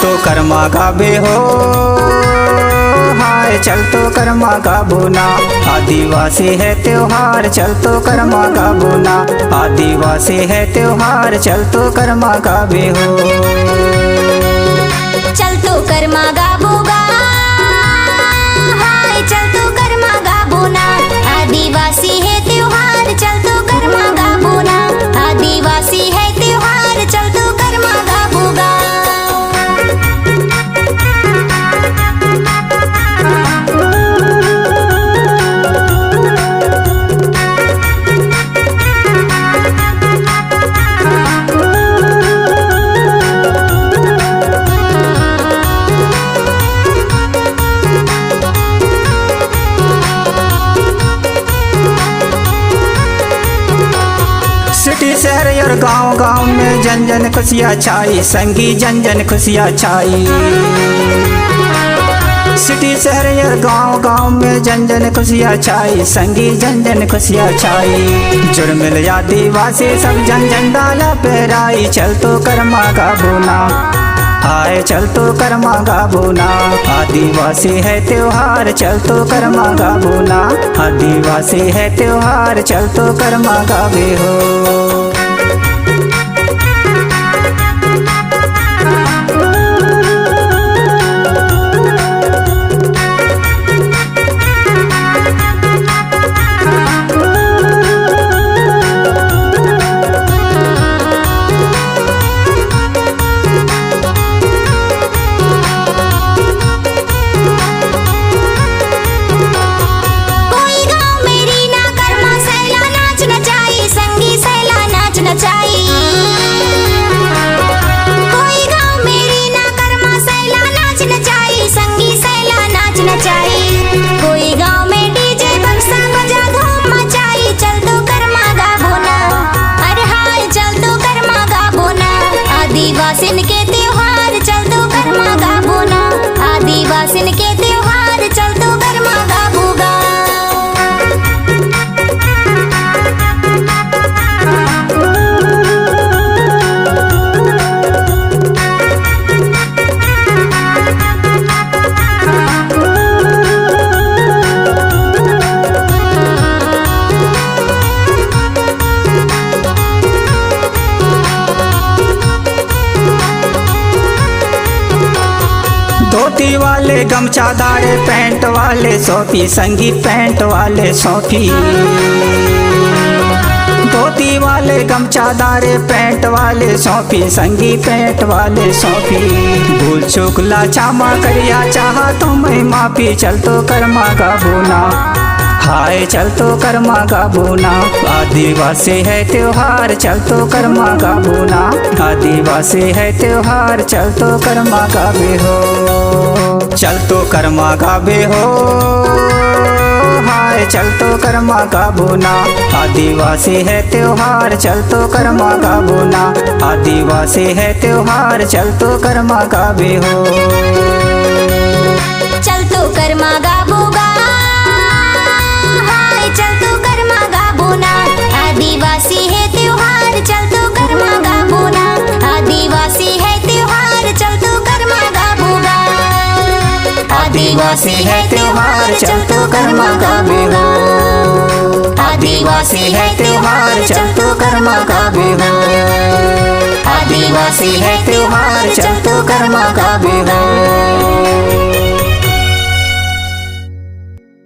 तो कर्मा गावे हो, हाय चल तो कर्मा गाबो ना। आदिवासी है त्योहार चल तो कर्मा गाबो ना। आदिवासी है त्योहार चल तो कर्मा गावे हो। चल तो कर्मा गाबोगा, हाय चल तो कर्मा गाबो ना। आदिवासी है त्योहार चल तो कर्मा गाबो ना। आदिवासी है त्योहार चल तो कर्मा गाबोगा। सिटी शहर और गांव गांव में जन जन खुशियाँ छाई, संगी जन जन खुशियाँ छाई। सिटी शहर और गांव गांव में जन जन खुशियाँ छाई, संगी जन जन खुशियाँ छाई। जुर्मिल आदिवासी सब जन जन डाला पहराई, चल तो कर्मा गाबो ना। हाय चल तो कर्मा गाबो ना। आदिवासी है त्योहार चल तो कर्मा गाबो ना। आदिवासी है त्योहार चल तो कर्मा गावे हो। कोई गांव में डीजे बक्सा बजा धूम मचाई, चल तो कर्मा गाबो ना। अरे हाय चल तो कर्मा गाबो ना। आदिवासिन के त्योहार चल तो कर्मा गाबो ना। आदिवासिन के त्योहार चल तो कर्मा गाबोगा। धोती वाले गमछा दारे पैंट वाले सोफी, संगी पैंट वाले सोफी। धोती वाले गमछा दारे पैंट वाले सोफी, संगी पैंट वाले सोफी। भूल चूक लाचामा करिया चाहा तो मैं माफी, चल तो कर्मा गाबो ना। हाय चल तो कर्मा गाबो ना। आदिवासी है त्योहार चल तो कर्मा गाबो ना। आदिवासी है त्योहार चल तो कर्मा गावे हो। चल तो कर्मा गावे हो, हाय चल तो कर्मा गाबो ना। आदिवासी है त्योहार चल तो कर्मा गाबो ना। आदिवासी है त्योहार चल तो कर्मा गावे हो। चल तो कर्मा गाबोगा, चल तो कर्मा गाबो ना। आदिवासी है त्योहार चल तो कर्मा गाबो ना। आदिवासी है त्योहार चल तो कर्मा गाबोगा। आदिवासी है त्योहार चल तो कर्मा गावे हो। आदिवासी है त्योहार चल तो कर्मा गावे हो। आदिवासी है त्योहार चल तो कर्मा गावे हो।